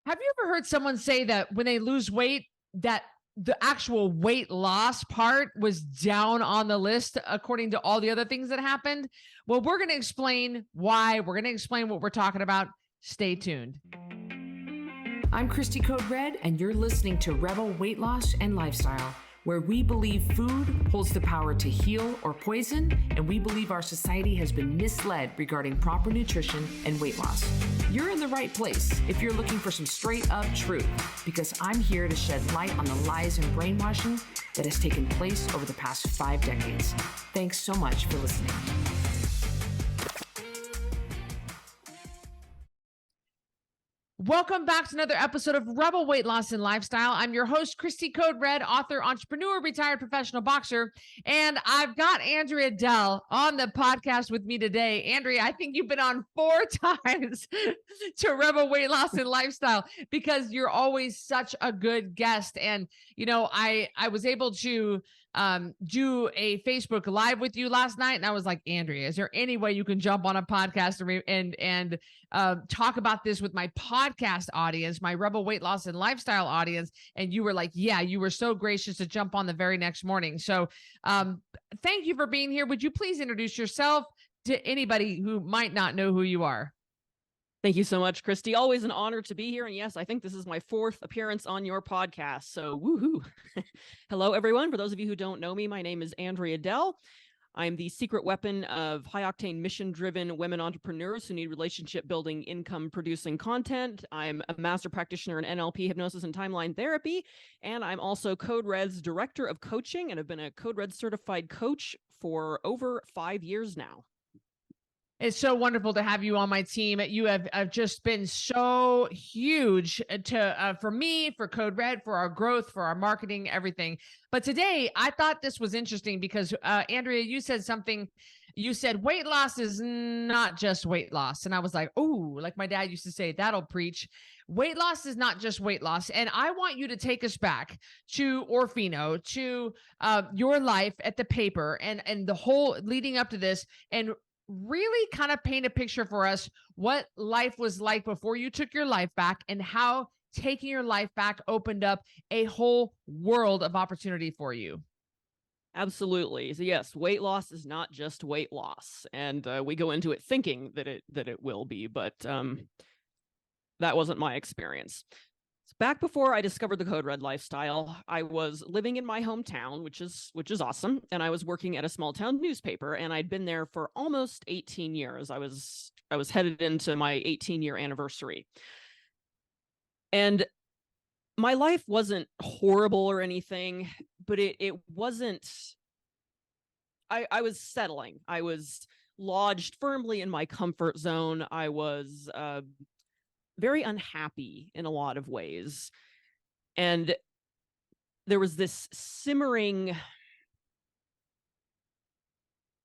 Have you ever heard someone say that when they lose weight, that the actual weight loss part was down on the list according to all the other things that happened? Well, we're going to explain why. We're going to explain what we're talking about. Stay tuned. I'm Cristy Code Red, and you're listening to Rebel Weight Loss and Lifestyle, where we believe food holds the power to heal or poison, and we believe our society has been misled regarding proper nutrition and weight loss. You're in the right place if you're looking for some straight up truth, because I'm here to shed light on the lies and brainwashing that has taken place over the past 5 decades. Thanks so much for listening. Welcome back to another episode of Rebel Weight Loss and Lifestyle. I'm your host, Cristy Code Red, author, entrepreneur, retired professional boxer. And I've got Andrea Dell on the podcast with me today. Andrea, I think you've been on 4 times to Rebel Weight Loss and Lifestyle because you're always such a good guest. And, you know, I was able to do a Facebook Live with you last night. And I was like, Andrea, is there any way you can jump on a podcast and talk about this with my podcast audience, my Rebel Weight Loss and Lifestyle audience? And you were like, yeah, you were so gracious to jump on the very next morning. So thank you for being here. Would you please introduce yourself to anybody who might not know who you are? Thank you so much, Cristy. Always an honor to be here. And yes, I think this is my 4th appearance on your podcast. So woohoo. Hello, everyone. For those of you who don't know me, my name is Andrea Dell. I'm the secret weapon of high-octane, mission-driven women entrepreneurs who need relationship-building, income-producing content. I'm a master practitioner in NLP, hypnosis, and timeline therapy. And I'm also Code Red's director of coaching and have been a Code Red certified coach for over 5 years now. It's so wonderful to have you on my team. You have just been so huge for me, for Code Red, for our growth, for our marketing, everything. But today, I thought this was interesting because, Andrea, you said something. You said weight loss is not just weight loss. And I was like, oh, like my dad used to say, that'll preach. Weight loss is not just weight loss. And I want you to take us back to Orfino, to your life at the paper and the whole leading up to this, and really kind of paint a picture for us what life was like before you took your life back and how taking your life back opened up a whole world of opportunity for you. Absolutely. So yes, weight loss is not just weight loss. And we go into it thinking that it will be, but that wasn't my experience. Back before I discovered the Code Red lifestyle, I was living in my hometown, which is awesome, and I was working at a small town newspaper, and I'd been there for almost 18 years. I was headed into my 18-year anniversary. And my life wasn't horrible or anything, but it wasn't. I was settling. I was lodged firmly in my comfort zone. I was very unhappy in a lot of ways. And there was this simmering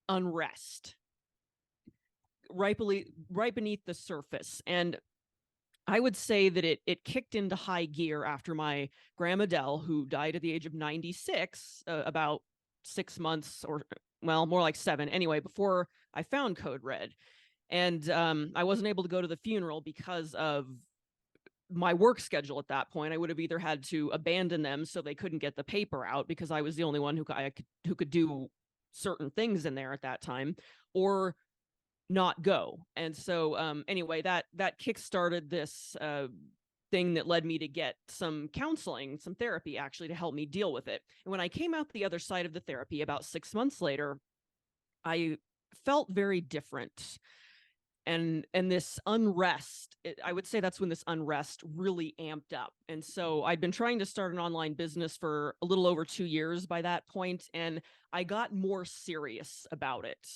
unrest right beneath the surface. And I would say that it kicked into high gear after my grandma Dell, who died at the age of 96, about 6 months, or well, more like 7 anyway, before I found Code Red. And I wasn't able to go to the funeral because of my work schedule at that point. I would have either had to abandon them so they couldn't get the paper out because I was the only one who could do certain things in there at that time, or not go. And so anyway, that kickstarted this thing that led me to get some counseling, some therapy actually, to help me deal with it. And when I came out the other side of the therapy about 6 months later, I felt very different. And this unrest, I would say that's when this unrest really amped up. And so I'd been trying to start an online business for a little over 2 years by that point, and I got more serious about it.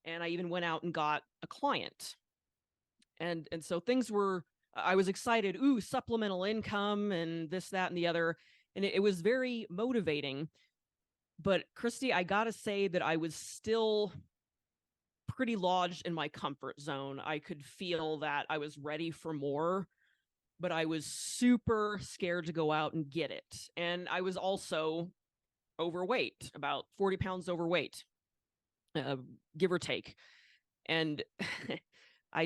And I even went out and got a client. And so things were, I was excited, ooh, supplemental income and this, that, and the other. And it was very motivating. But Cristy, I gotta say that I was still pretty lodged in my comfort zone. I could feel that I was ready for more, but I was super scared to go out and get it. And I was also overweight, about 40 pounds overweight, give or take. And I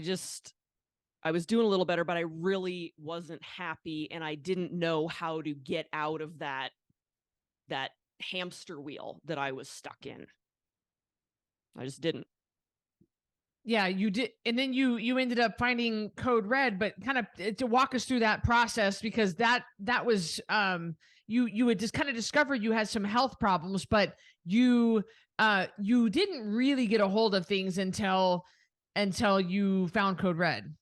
I was doing a little better, but I really wasn't happy, and I didn't know how to get out of that hamster wheel that I was stuck in. I just didn't. Yeah, you did. And then you ended up finding Code Red, but kind of to walk us through that process, because that was you had just kind of discovered you had some health problems, but you didn't really get a hold of things until you found Code Red.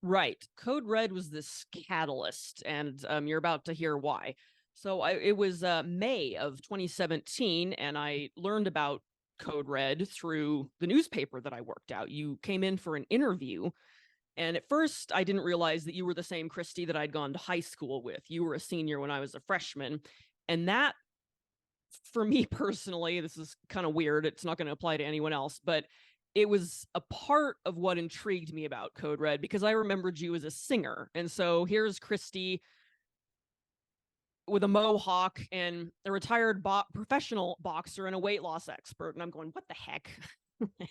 Right. Code Red was this catalyst, and you're about to hear why. So it was May of 2017, and I learned about Code Red through the newspaper that I worked out. You came in for an interview, and at first I didn't realize that you were the same Cristy that I'd gone to high school with. You were a senior when I was a freshman, and that, for me personally, this is kind of weird. It's not going to apply to anyone else, but it was a part of what intrigued me about Code Red, because I remembered you as a singer. And so here's Cristy with a mohawk and a retired professional boxer and a weight loss expert. And I'm going, what the heck? I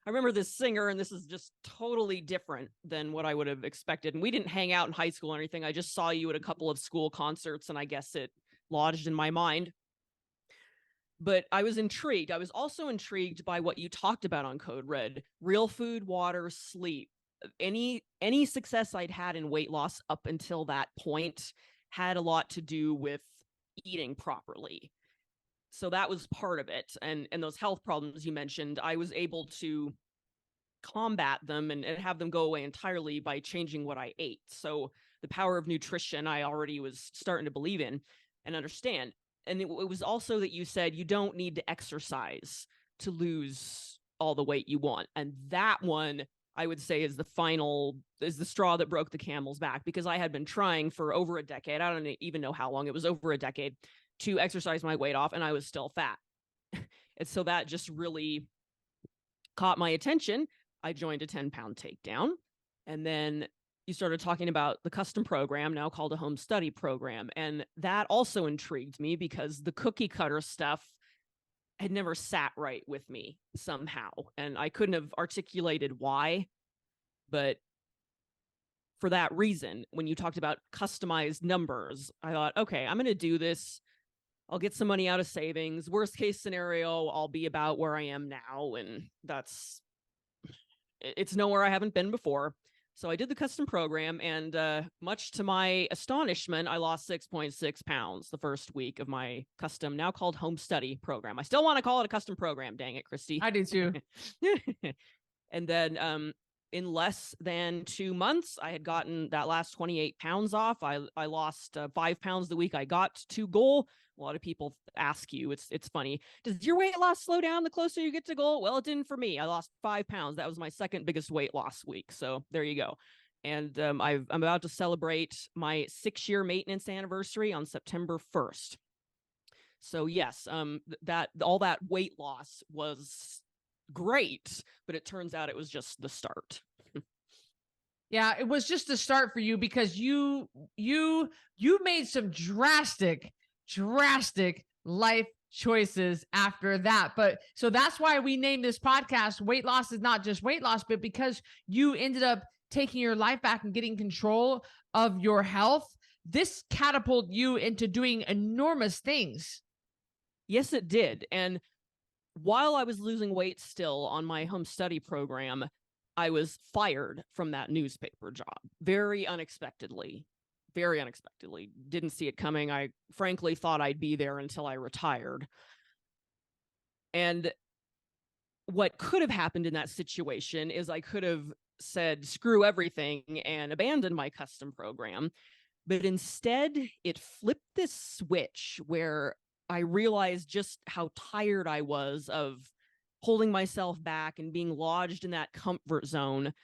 remember this singer, and this is just totally different than what I would have expected. And we didn't hang out in high school or anything. I just saw you at a couple of school concerts, and I guess it lodged in my mind. But I was intrigued. I was also intrigued by what you talked about on Code Red: real food, water, sleep. Any success I'd had in weight loss up until that point had a lot to do with eating properly. So that was part of it. And those health problems you mentioned, I was able to combat them and have them go away entirely by changing what I ate. So the power of nutrition, I already was starting to believe in and understand. And it was also that you said you don't need to exercise to lose all the weight you want. And that one, I would say, is the straw that broke the camel's back, because I had been trying for over a decade. I don't even know how long. It was over a decade to exercise my weight off, and I was still fat. And so that just really caught my attention. I joined a 10-pound takedown, and then you started talking about the custom program, now called a home study program. And that also intrigued me, because the cookie cutter stuff had never sat right with me somehow. And I couldn't have articulated why, but for that reason, when you talked about customized numbers, I thought, okay, I'm going to do this. I'll get some money out of savings. Worst case scenario, I'll be about where I am now. And it's nowhere I haven't been before. So I did the custom program, and much to my astonishment, I lost 6.6 pounds the first week of my custom, now called home study program. I still want to call it a custom program. Dang it, Cristy. I do too. And then in less than 2 months, I had gotten that last 28 pounds off. I lost 5 pounds the week I got to goal. A lot of people ask you, it's funny, does your weight loss slow down the closer you get to goal? Well, it didn't for me. I lost 5 pounds. That was my second biggest weight loss week. So there you go. And I'm about to celebrate my 6-year maintenance anniversary on September 1st. So yes, that all that weight loss was great, but it turns out it was just the start. Yeah, it was just the start for you, because you made some drastic life choices after that. But so that's why we named this podcast Weight Loss Is Not Just Weight Loss, but because you ended up taking your life back and getting control of your health, this catapulted you into doing enormous things. Yes, it did. And while I was losing weight still on my home study program, I was fired from that newspaper job very unexpectedly. Didn't see it coming. I frankly thought I'd be there until I retired. And what could have happened in that situation is I could have said, screw everything, and abandoned my custom program. But instead, it flipped this switch where I realized just how tired I was of holding myself back and being lodged in that comfort zone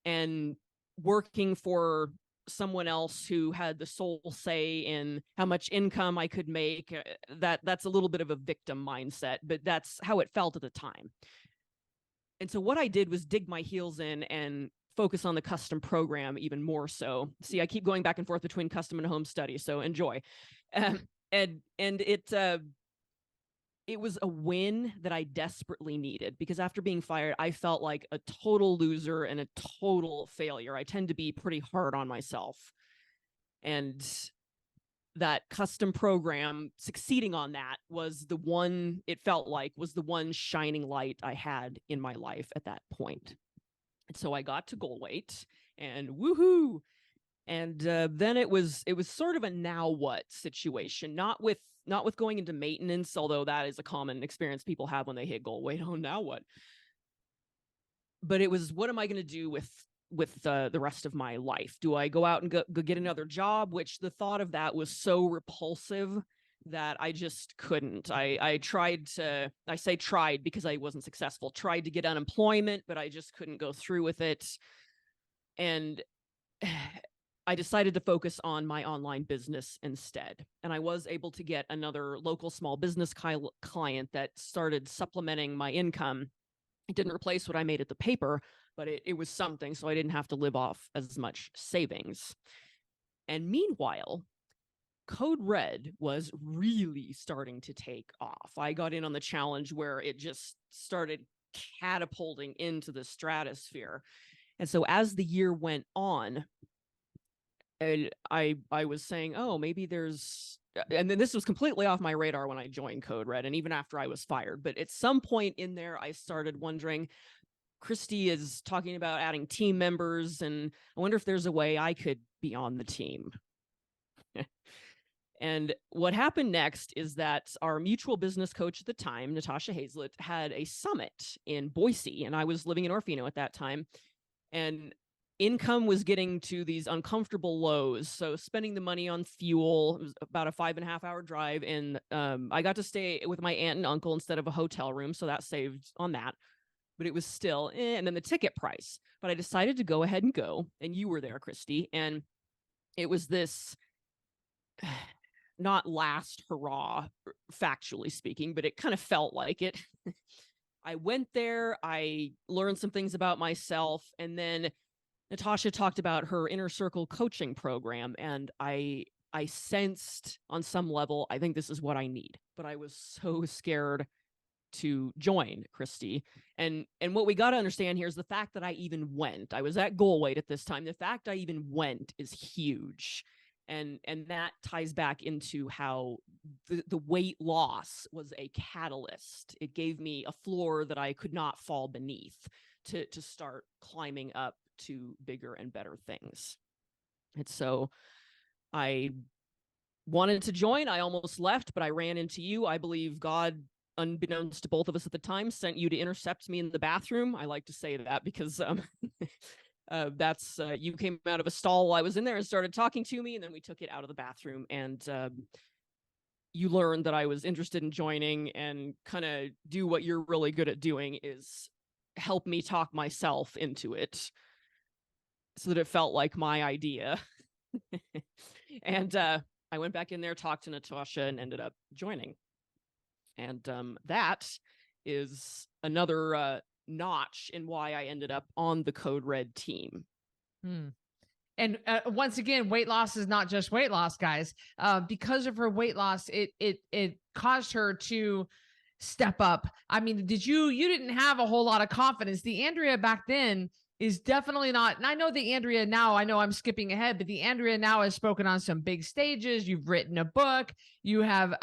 and working for someone else who had the sole say in how much income I could make. That's a little bit of a victim mindset, but that's how it felt at the time. And so what I did was dig my heels in and focus on the custom program even more so. See, I keep going back and forth between custom and home study, so enjoy. And it it was a win that I desperately needed, because after being fired, I felt like a total loser and a total failure. I tend to be pretty hard on myself. And that custom program, succeeding on that, was the one, it felt like, was the one shining light I had in my life at that point. And so I got to goal weight, and woohoo. And then it was sort of a now what situation, not with going into maintenance, although that is a common experience people have when they hit goal weight. Oh, now what? But it was, what am I going to do with the rest of my life? Do I go out and go get another job? Which the thought of that was so repulsive that I just couldn't. I tried to, I say tried because I wasn't successful, tried to get unemployment, but I just couldn't go through with it. And I decided to focus on my online business instead. And I was able to get another local small business client that started supplementing my income. It didn't replace what I made at the paper, but it was something, so I didn't have to live off as much savings. And meanwhile, Code Red was really starting to take off. I got in on the challenge where it just started catapulting into the stratosphere. And so as the year went on, I was saying, oh, maybe there's, and then this was completely off my radar when I joined Code Red, and even after I was fired. But at some point in there, I started wondering, Cristy is talking about adding team members, and I wonder if there's a way I could be on the team. And what happened next is that our mutual business coach at the time, Natasha Hazlett, had a summit in Boise, and I was living in Orfino at that time. And income was getting to these uncomfortable lows. So spending the money on fuel, it was about a 5.5 hour drive. And I got to stay with my aunt and uncle instead of a hotel room. So that saved on that. But it was still, and then the ticket price. But I decided to go ahead and go. And you were there, Cristy. And it was this, not last hurrah, factually speaking, but it kind of felt like it. I went there, I learned some things about myself, and then Natasha talked about her inner circle coaching program, and I sensed on some level, I think this is what I need. But I was so scared to join, Cristy. And what we got to understand here is the fact that I even went. I was at goal weight at this time. The fact I even went is huge. And that ties back into how the weight loss was a catalyst. It gave me a floor that I could not fall beneath to start climbing up to bigger and better things. And so I wanted to join. I almost left, but I ran into you. I believe God, unbeknownst to both of us at the time, sent you to intercept me in the bathroom. I like to say that because that's you came out of a stall while I was in there and started talking to me, and then we took it out of the bathroom, and you learned that I was interested in joining, and kind of do what you're really good at doing, is help me talk myself into it so that it felt like my idea. And I went back in there, talked to Natasha, and ended up joining. And that is another notch in why I ended up on the Code Red team. And once again, weight loss is not just weight loss, guys. Because of her weight loss, it caused her to step up. I mean, you didn't have a whole lot of confidence. The Andrea back then is definitely not, and I know the Andrea now, I know I'm skipping ahead, but the Andrea now has spoken on some big stages. You've written a book. You have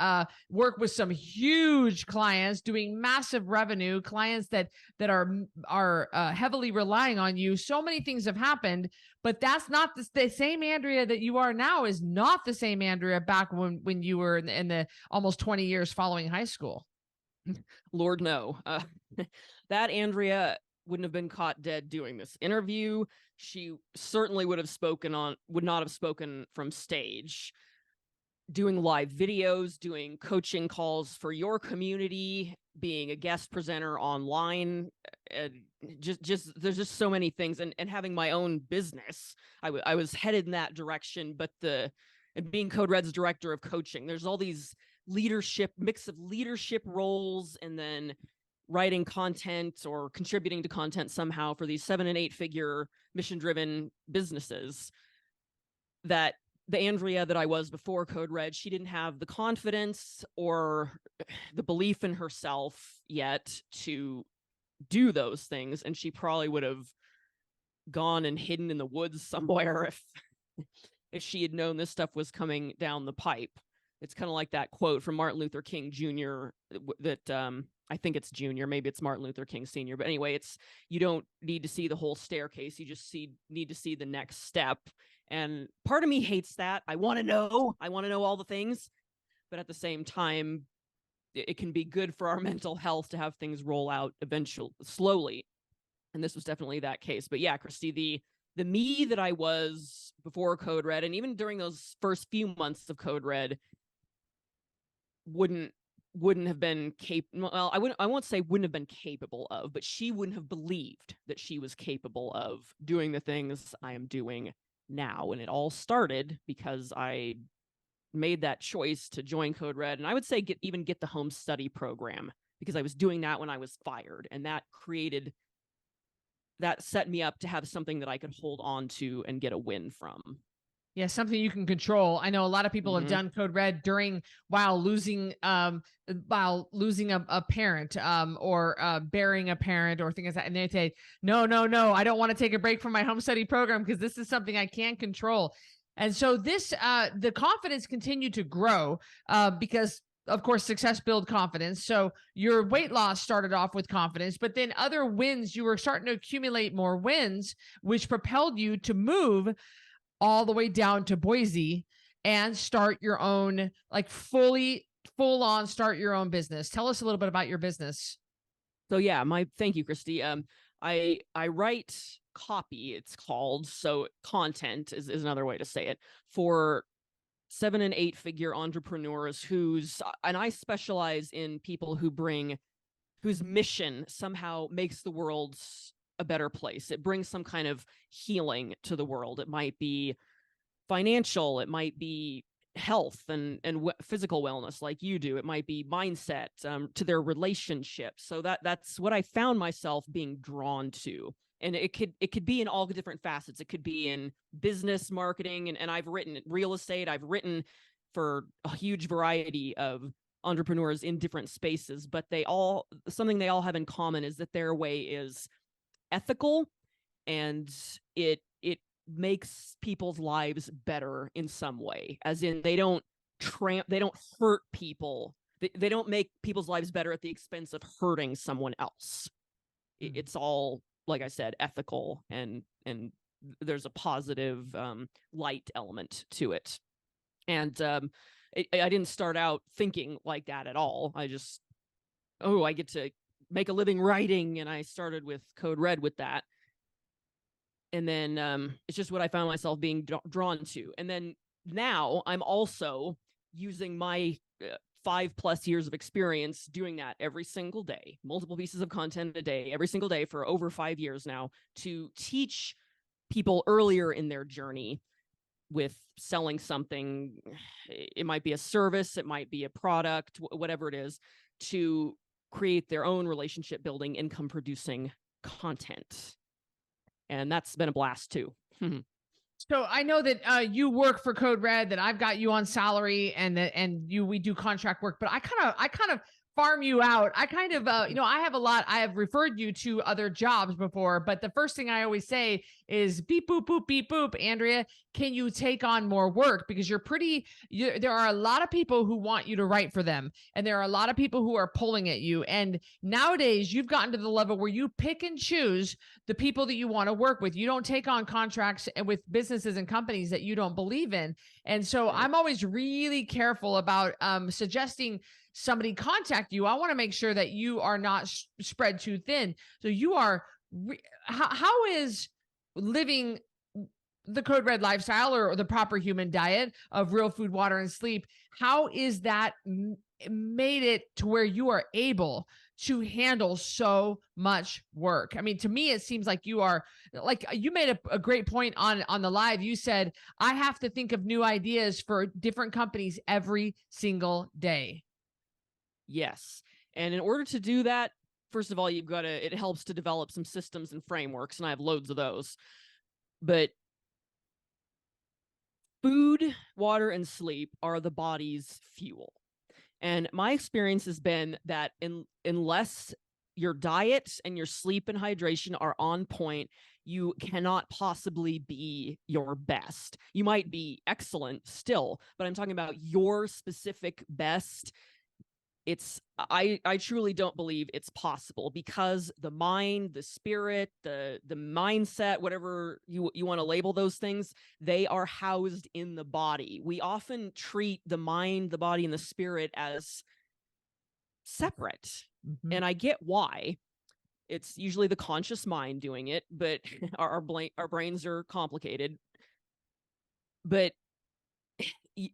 worked with some huge clients, doing massive revenue, clients that are heavily relying on you. So many things have happened, but that's not the same Andrea that you are now is not the same Andrea back when you were in the almost 20 years following high school. Lord, no. That Andrea wouldn't have been caught dead doing this interview. She certainly would not have spoken from stage, doing live videos, doing coaching calls for your community, being a guest presenter online. There's just so many things, and having my own business. I was headed in that direction, but and being Code Red's director of coaching, there's all these mix of leadership roles, and then writing content or contributing to content somehow for these 7- and 8-figure mission-driven businesses that the Andrea that I was before Code Red, she didn't have the confidence or the belief in herself yet to do those things. And she probably would have gone and hidden in the woods somewhere if she had known this stuff was coming down the pipe. It's kind of like that quote from Martin Luther King Jr. that I think it's Jr. Maybe it's Martin Luther King Sr. But anyway, it's you don't need to see the whole staircase. You just need to see the next step. And part of me hates that. I want to know all the things. But at the same time, it can be good for our mental health to have things roll out eventually, slowly. And this was definitely that case. But yeah, Cristy, the me that I was before Code Red, and even during those first few months of Code Red, wouldn't have been capable. Well, I won't say wouldn't have been capable of, but she wouldn't have believed that she was capable of doing the things I am doing now. And it all started because I made that choice to join Code Red, and I would say get the home study program, because I was doing that when I was fired, and that set me up to have something that I could hold on to and get a win from. Yeah, something you can control. I know a lot of people have done Code Red while losing a parent, or burying a parent or things like that. And they say, no, I don't want to take a break from my home study program because this is something I can't control. And so the confidence continued to grow because, of course, success builds confidence. So your weight loss started off with confidence, but then other wins, you were starting to accumulate more wins, which propelled you to move all the way down to Boise and start your own, like full on start your own business. Tell us a little bit about your business. So yeah, thank you, Cristy. I write copy, it's called. So content is another way to say it, for 7- and 8-figure entrepreneurs and I specialize in people whose mission somehow makes the world a better place. It brings some kind of healing to the world. It might be financial, it might be health and physical wellness like you do. It might be mindset, to their relationships. So that's what I found myself being drawn to. And it could be in all the different facets. It could be in business, marketing, and I've written real estate. I've written for a huge variety of entrepreneurs in different spaces, but something they all have in common is that their way is ethical, and it makes people's lives better in some way, as in they don't hurt people. They don't make people's lives better at the expense of hurting someone else. It's all, like I said, ethical, and there's a positive light element to it. And I didn't start out thinking like that at all. I get to make a living writing, and I started with Code Red with that. And then it's just what I found myself being drawn to. And then now I'm also using my 5+ years of experience doing that every single day, multiple pieces of content a day, every single day for over 5 years now, to teach people earlier in their journey with selling something. It might be a service, it might be a product, whatever it is, to create their own relationship building, income producing content. And that's been a blast too. So I know that you work for Code Red, that I've got you on salary, and we do contract work, but I kind of farm you out. I kind of, I have referred you to other jobs before, but the first thing I always say is beep, boop, boop, beep, boop. Andrea, can you take on more work? Because there are a lot of people who want you to write for them. And there are a lot of people who are pulling at you. And nowadays you've gotten to the level where you pick and choose the people that you want to work with. You don't take on contracts with businesses and companies that you don't believe in. And so I'm always really careful about suggesting somebody contact you. I want to make sure that you are not spread too thin. So you are, how is living the Code Red lifestyle, or the proper human diet of real food, water, and sleep, how is that made it to where you are able to handle so much work? I mean, to me, it seems like you made a great point on the live. You said, I have to think of new ideas for different companies every single day. Yes. And in order to do that, first of all, it helps to develop some systems and frameworks, and I have loads of those. But Food, water, and sleep are the body's fuel. And my experience has been that unless your diet and your sleep and hydration are on point, you cannot possibly be your best. You might be excellent still, but I'm talking about your specific best. I truly don't believe it's possible, because the mind, the spirit, the mindset, whatever you want to label those things, they are housed in the body. We often treat the mind, the body, and the spirit as separate. Mhm. And I get why. It's usually the conscious mind doing it, but our brains are complicated. But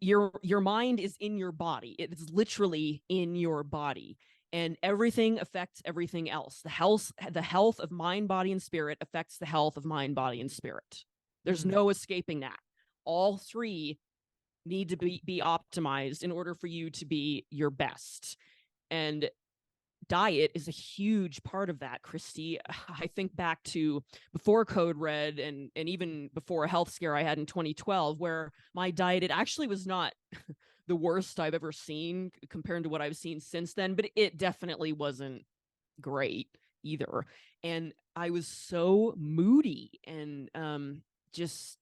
your mind is in your body. It is literally in your body, and everything affects everything else. The health of mind, body, and spirit affects the health of mind, body, and spirit. There's no escaping that. All three need to be optimized in order for you to be your best. And diet is a huge part of that, Cristy. I think back to before Code Red, and even before a health scare I had in 2012, where my diet, it actually was not the worst I've ever seen compared to what I've seen since then, but it definitely wasn't great either. And I was so moody, and just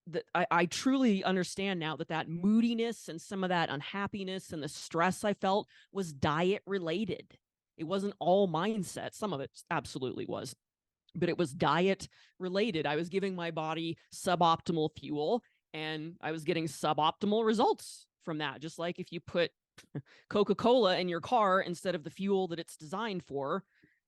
that I truly understand now that moodiness and some of that unhappiness and the stress I felt was diet related. It wasn't all mindset. Some of it absolutely was, but it was diet related. I was giving my body suboptimal fuel, and I was getting suboptimal results from that. Just like if you put Coca-Cola in your car instead of the fuel that it's designed for,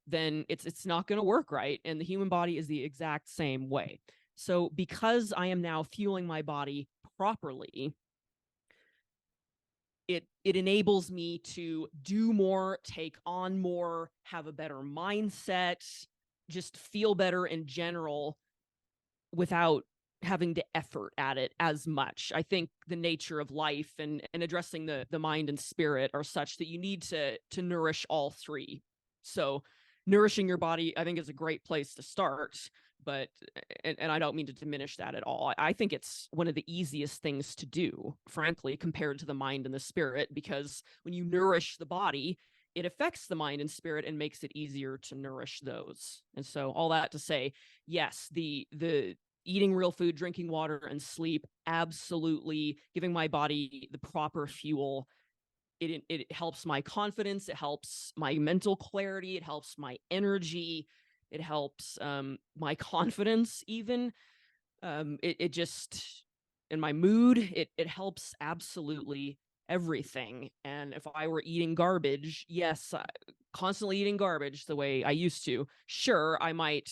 then it's not going to work right. And the human body is the exact same way. So because I am now fueling my body properly, it enables me to do more, take on more, have a better mindset, just feel better in general without having to effort at it as much. I think the nature of life and addressing the mind and spirit are such that you need to nourish all three. So nourishing your body, I think, is a great place to start. But, and I don't mean to diminish that at all. I think it's one of the easiest things to do, frankly, compared to the mind and the spirit, because when you nourish the body, it affects the mind and spirit and makes it easier to nourish those. And so all that to say, yes, the eating real food, drinking water, and sleep, absolutely giving my body the proper fuel. It helps my confidence. It helps my mental clarity. It helps my energy. It helps my confidence even. It just, in my mood, it helps absolutely everything. And if I were eating garbage, yes, constantly eating garbage the way I used to, sure, I might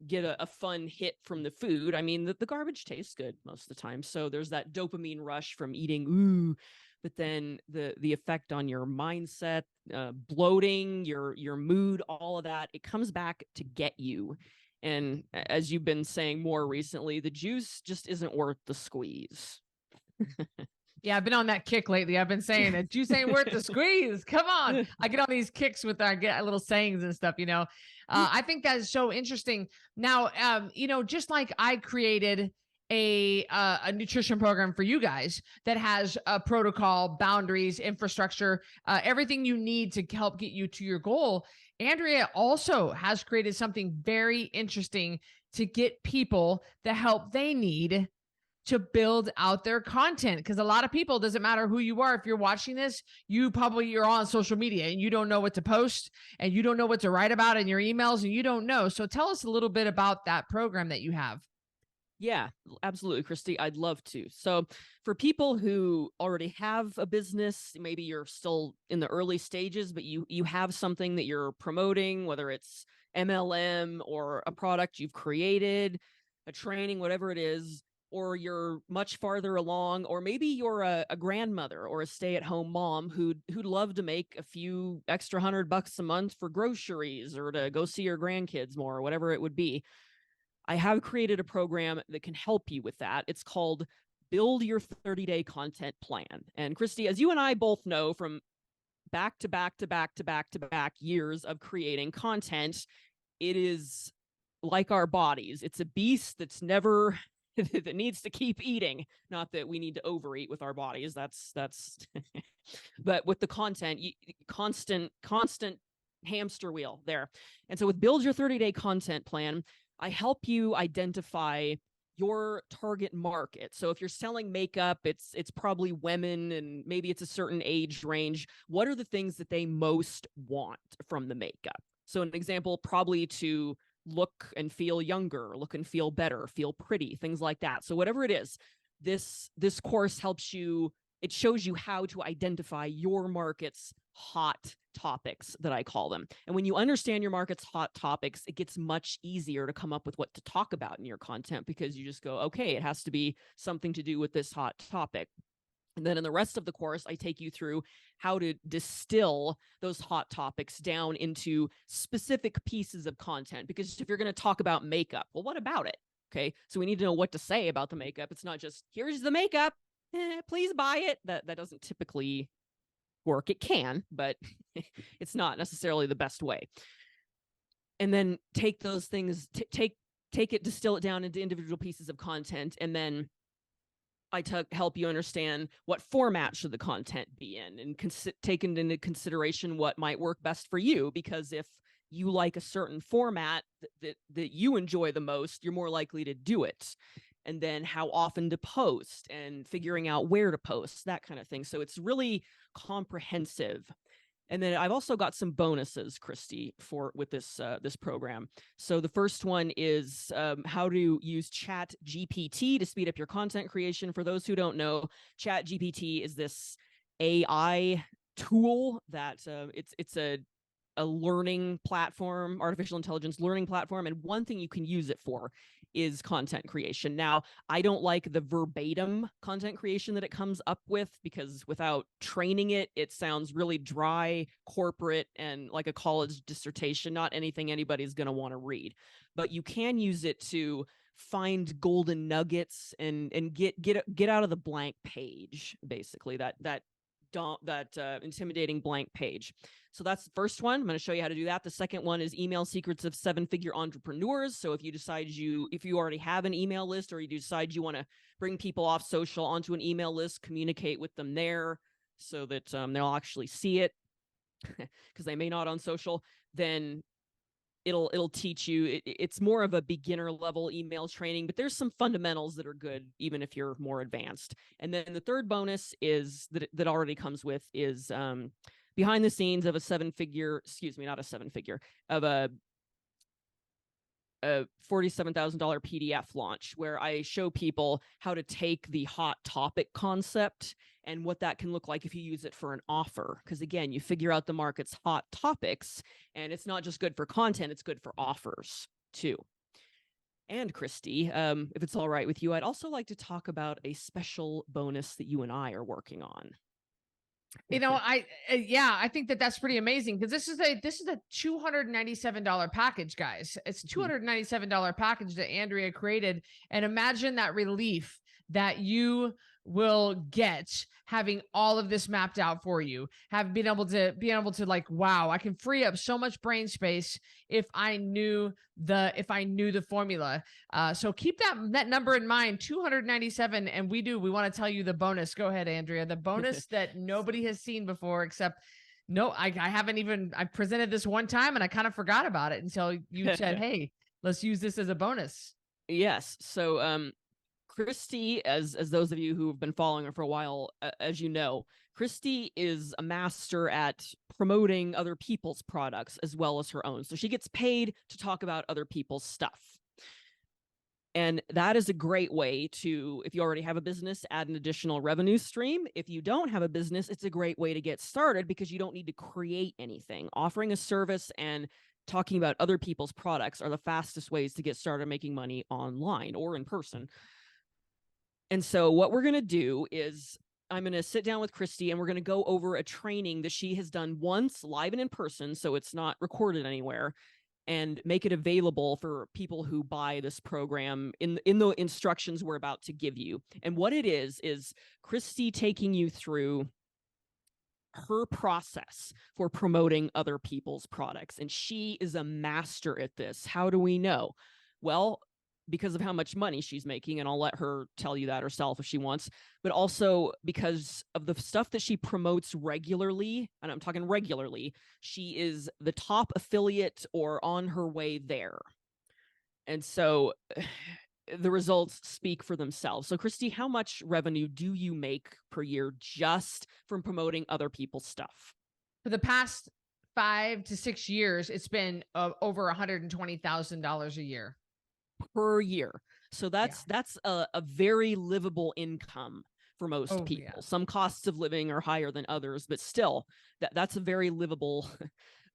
get a fun hit from the food. I mean, the garbage tastes good most of the time. So there's that dopamine rush from eating, but then the effect on your mindset, bloating, your mood, all of that, it comes back to get you. And as you've been saying more recently, the juice just isn't worth the squeeze. Yeah, I've been on that kick lately. I've been saying that juice ain't worth the squeeze. Come on. I get on these kicks with I get little sayings and stuff, you know. I think that is so interesting. Now, you know, just like I created a nutrition program for you guys that has a protocol, boundaries, infrastructure, everything you need to help get you to your goal. Andrea also has created something very interesting to get people the help they need to build out their content. Because a lot of people, doesn't matter who you are, if you're watching this, you're on social media and you don't know what to post and you don't know what to write about in your emails and you don't know. So tell us a little bit about that program that you have. Yeah, absolutely, Cristy. I'd love to. So for people who already have a business, maybe you're still in the early stages, but you have something that you're promoting, whether it's MLM or a product you've created, a training, whatever it is, or you're much farther along, or maybe you're a grandmother or a stay-at-home mom who'd love to make a few extra $100 a month for groceries or to go see your grandkids more, or whatever it would be. I have created a program that can help you with that. It's called Build Your 30-Day Content Plan. And Cristy, as you and I both know from back to back to back to back to back years of creating content, it is like our bodies. It's a beast that's never that needs to keep eating. Not that we need to overeat with our bodies. That's but with the content, constant hamster wheel there. And so with Build Your 30-Day Content Plan, I help you identify your target market. So if you're selling makeup, it's probably women, and maybe it's a certain age range. What are the things that they most want from the makeup? So an example, probably to look and feel younger, look and feel better, feel pretty, things like that. So whatever it is, this course helps you. It shows you how to identify your market's hot topics, that I call them. And when you understand your market's hot topics, it gets much easier to come up with what to talk about in your content, because you just go, okay, it has to be something to do with this hot topic. And then in the rest of the course, I take you through how to distill those hot topics down into specific pieces of content. Because if you're going to talk about makeup, well, what about it? Okay, so we need to know what to say about the makeup. It's not just, here's the makeup, please buy it. That doesn't typically work. It can, but it's not necessarily the best way. And then take those things, take it, distill it down into individual pieces of content, and then I help you understand what format should the content be in, and taking into consideration what might work best for you. Because if you like a certain format that you enjoy the most, you're more likely to do it. And then how often to post, and figuring out where to post, that kind of thing. So it's really comprehensive. And then I've also got some bonuses, Cristy, with this program. So the first one is how to use Chat GPT to speed up your content creation. For those who don't know, Chat GPT is this AI tool that it's a learning platform, artificial intelligence learning platform. And one thing you can use it for is content creation. Now, I don't like the verbatim content creation that it comes up with, because without training it, it sounds really dry, corporate, and like a college dissertation, not anything anybody's going to want to read. But you can use it to find golden nuggets and get out of the blank page, basically, that intimidating blank page. So that's the first one. I'm going to show you how to do that. The second one is Email Secrets of 7-Figure Entrepreneurs. So if you already have an email list, or you decide you want to bring people off social onto an email list, communicate with them there so that they'll actually see it, because they may not on social, then it'll teach you. It's more of a beginner level email training, but there's some fundamentals that are good even if you're more advanced. And then the third bonus is that already comes with is behind the scenes of a $47,000 PDF launch, where I show people how to take the hot topic concept and what that can look like if you use it for an offer. Because again, you figure out the market's hot topics, and it's not just good for content, it's good for offers too. And Cristy, if it's all right with you, I'd also like to talk about a special bonus that you and I are working on. I think that's pretty amazing, because this is a $297 package, guys. It's a $297 package that Andrea created, and imagine that relief that you will get having all of this mapped out for you, being able to like, wow, I can free up so much brain space if I knew the formula. So keep that number in mind, 297. And we want to tell you the bonus. Go ahead, Andrea. The bonus that nobody has seen before, except I presented this one time and I kind of forgot about it until you said, hey, let's use this as a bonus. Yes. So, Cristy, as those of you who have been following her for a while, as you know, Cristy is a master at promoting other people's products as well as her own. So she gets paid to talk about other people's stuff. And that is a great way to, if you already have a business, add an additional revenue stream. If you don't have a business, it's a great way to get started, because you don't need to create anything. Offering a service and talking about other people's products are the fastest ways to get started making money online or in person. And so what we're going to do is I'm going to sit down with Cristy, and we're going to go over a training that she has done once live and in person, so it's not recorded anywhere, and make it available for people who buy this program in the instructions we're about to give you. And what it is Cristy taking you through her process for promoting other people's products. And she is a master at this. How do we know? Well, because of how much money she's making, and I'll let her tell you that herself if she wants, but also because of the stuff that she promotes regularly, and I'm talking regularly, she is the top affiliate or on her way there. And so the results speak for themselves. So Cristy, how much revenue do you make per year just from promoting other people's stuff? For the past 5 to 6 years, it's been over $120,000 a year. Per year. So that's a very livable income for most people. Yeah. Some costs of living are higher than others, but still, that's a very livable.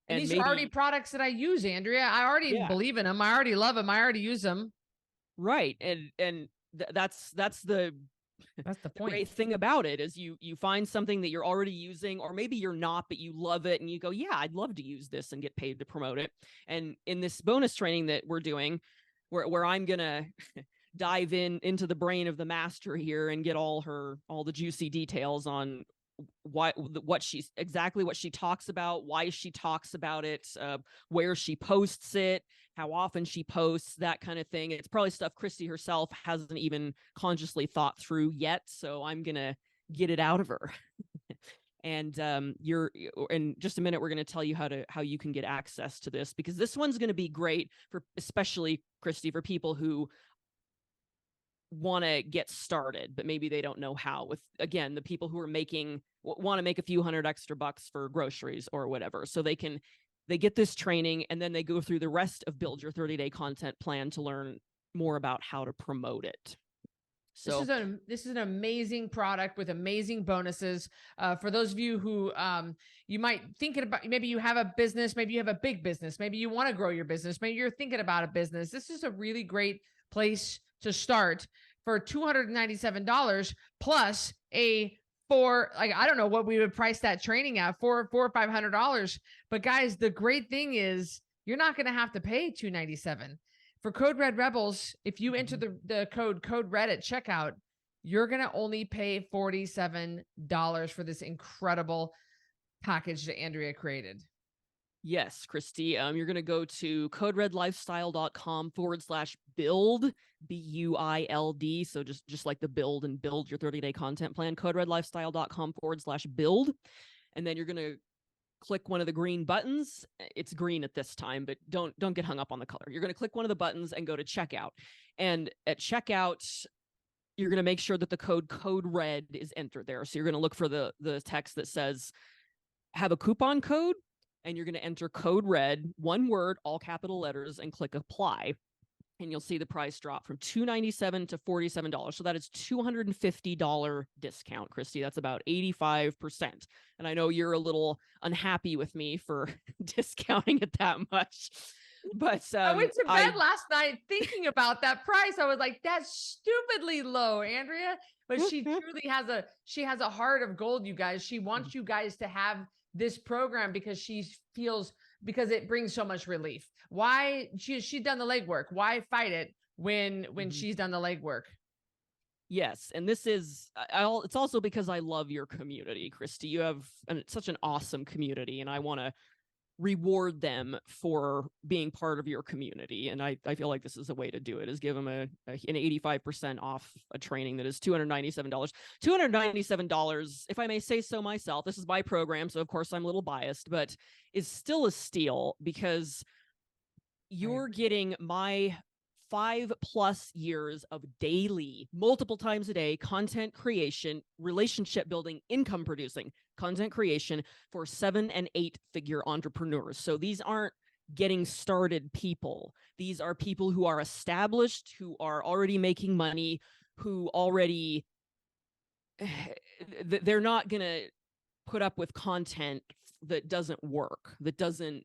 And these are already products that I use, Andrea. I already believe in them. I already love them. I already use them. Right, and that's the point. Great thing about it is you find something that you're already using, or maybe you're not, but you love it, and you go, yeah, I'd love to use this and get paid to promote it. And in this bonus training that we're doing, where I'm gonna dive into the brain of the master here and get all the juicy details on what she talks about, why she talks about it, where she posts it, how often she posts, that kind of thing. It's probably stuff Cristy herself hasn't even consciously thought through yet, so I'm gonna get it out of her. And in just a minute, we're going to tell you how you can get access to this, because this one's going to be great for, especially Cristy, for people who want to get started, but maybe they don't know how. With, again, the people who are want to make a few $100 extra for groceries or whatever. So they get this training, and then they go through the rest of Build Your 30-Day Content Plan to learn more about how to promote it. So this is an amazing product with amazing bonuses. For those of you who you might thinking about, maybe you have a business, maybe you have a big business, maybe you want to grow your business, maybe you're thinking about a business. This is a really great place to start for $297 plus I don't know what we would price that training at, $400 or $500. But guys, the great thing is you're not going to have to pay $297. For Code Red Rebels, if you enter the code Red at checkout, you're going to only pay $47 for this incredible package that Andrea created. Yes, Cristy. You're going to go to coderedlifestyle.com/build, BUILD. So just like the build and build your 30-day content plan, coderedlifestyle.com/build. And then you're going to click one of the green buttons. It's green at this time, but don't get hung up on the color. You're going to click one of the buttons and go to checkout. And at checkout, you're going to make sure that the code RED is entered there. So you're going to look for the text that says, have a coupon code, and you're going to enter code RED, one word, all capital letters, and click apply. And you'll see the price drop from $297 to $47. So that is $250 discount, Cristy. That's about 85%. And I know you're a little unhappy with me for discounting it that much. But I went to bed last night thinking about that price. I was like, that's stupidly low, Andrea. But she truly has a heart of gold, you guys. She wants you guys to have this program because she feels, because it brings so much relief. Why she's done the legwork. Why fight it when she's done the legwork? Yes, and this is it's also because I love your community, Cristy. You have such an awesome community, and I want to reward them for being part of your community. And I feel like this is a way to do it, is give them an 85% off a training that is $297. $297, if I may say so myself, this is my program, so of course I'm a little biased, but is still a steal, because you're getting my 5+ years of daily, multiple times a day, content creation, relationship building, income producing content creation for 7- and 8-figure entrepreneurs. So these aren't getting started people. These are people who are established, who are already making money, who already, they're not going to put up with content that doesn't work, that doesn't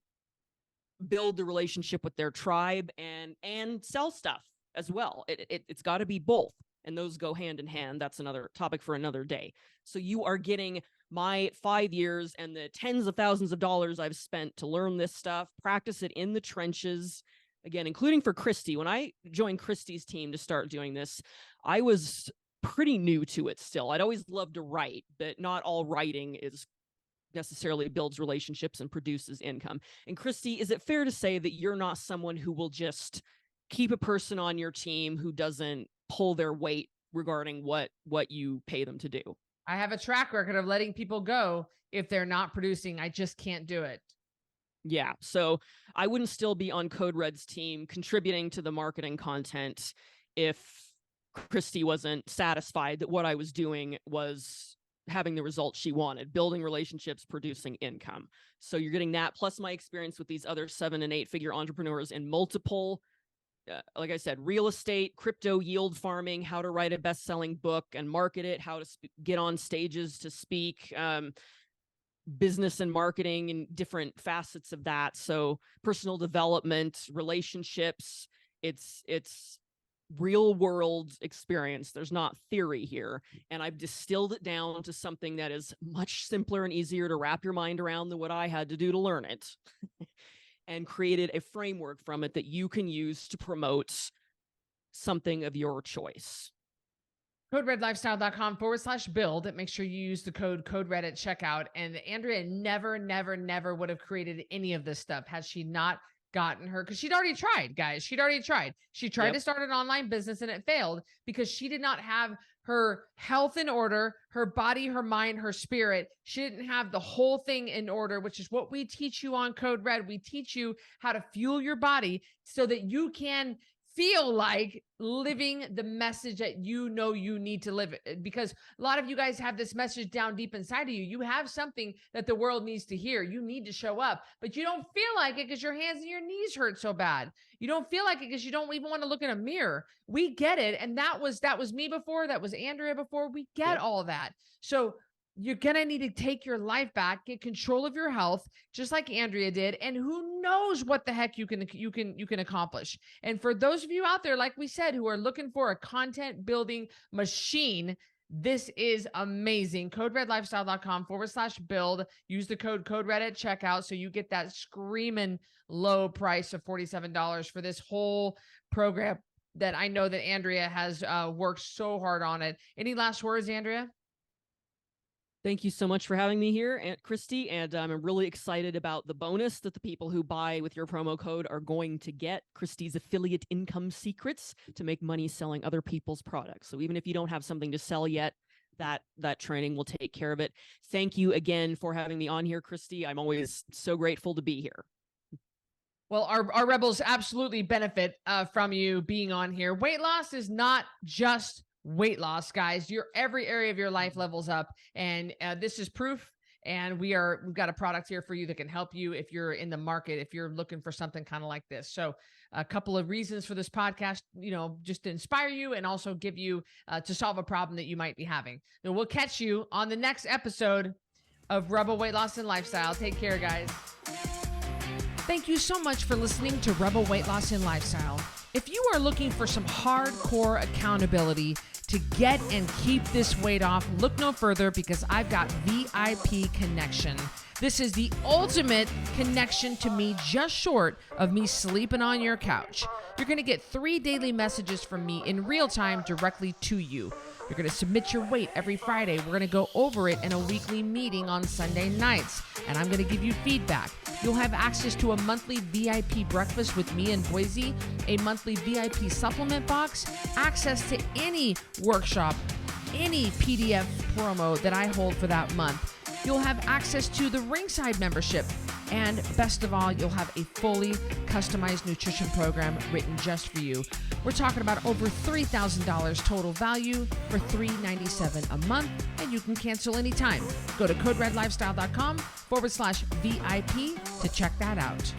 build the relationship with their tribe and sell stuff as well. It's got to be both, and those go hand in hand. That's another topic for another day. So you are getting my 5 years and the tens of thousands of dollars I've spent to learn this stuff, practice it in the trenches, again, including for Cristy. When I joined Cristy's team to start doing this, I was pretty new to it still. I'd always loved to write, but not all writing is necessarily builds relationships and produces income. And Cristy, is it fair to say that you're not someone who will just keep a person on your team who doesn't pull their weight regarding what you pay them to do. I have a track record of letting people go if they're not producing. I just can't do it. Yeah. So I wouldn't still be on Code Red's team contributing to the marketing content if Cristy wasn't satisfied that what I was doing was having the results she wanted, building relationships, producing income. So you're getting that plus my experience with these other 7- and 8-figure entrepreneurs in multiple, like I said, real estate, crypto, yield farming, how to write a best-selling book and market it, how to get on stages to speak, business and marketing and different facets of that. So personal development, relationships, it's real world experience. There's not theory here. And I've distilled it down to something that is much simpler and easier to wrap your mind around than what I had to do to learn it. And created a framework from it that you can use to promote something of your choice. CodeRedLifestyle.com/build. Make sure you use the code CodeRed at checkout. And Andrea never would have created any of this stuff had she not gotten her, because she'd already tried, guys. She'd already tried. She tried to start an online business and it failed because she did not have her health in order, her body, her mind, her spirit. She didn't have the whole thing in order, which is what we teach you on Code Red. We teach you how to fuel your body so that you can feel like living the message that you know you need to live it. Because a lot of you guys have this message down deep inside of you. You have something that the world needs to hear. You need to show up, but you don't feel like it because your hands and your knees hurt so bad. You don't feel like it because you don't even want to look in a mirror. We get it. And that was me before. That was Andrea before. We get all that. So you're going to need to take your life back, get control of your health, just like Andrea did. And who knows what the heck you can accomplish. And for those of you out there, like we said, who are looking for a content building machine, this is amazing. CodeRedLifestyle.com/build. Use the code CodeRed at checkout. So you get that screaming low price of $47 for this whole program that I know that Andrea has worked so hard on it. Any last words, Andrea? Thank you so much for having me here, Aunt Cristy, and I'm really excited about the bonus that the people who buy with your promo code are going to get, Cristy's affiliate income secrets to make money selling other people's products. So even if you don't have something to sell yet, that training will take care of it. Thank you again for having me on here, Cristy. I'm always so grateful to be here. Well, our rebels absolutely benefit from you being on here. Weight loss is not just weight loss, guys. Every area of your life levels up, and this is proof. And we've got a product here for you that can help you if you're in the market, if you're looking for something kind of like this. So a couple of reasons for this podcast, just to inspire you and also give you to solve a problem that you might be having. So we'll catch you on the next episode of Rebel Weight Loss and Lifestyle. Take care, guys. Thank you so much for listening to Rebel Weight Loss and Lifestyle. If you are looking for some hardcore accountability to get and keep this weight off, look no further, because I've got VIP Connection. This is the ultimate connection to me, just short of me sleeping on your couch. You're going to get 3 daily messages from me in real time directly to you. You're going to submit your weight every Friday. We're going to go over it in a weekly meeting on Sunday nights, and I'm going to give you feedback. You'll have access to a monthly VIP breakfast with me in Boise, a monthly VIP supplement box, access to any workshop, any PDF promo that I hold for that month. You'll have access to the Ringside membership. And best of all, you'll have a fully customized nutrition program written just for you. We're talking about over $3,000 total value for $397 a month, and you can cancel anytime. Go to CodeRedLifestyle.com/VIP to check that out.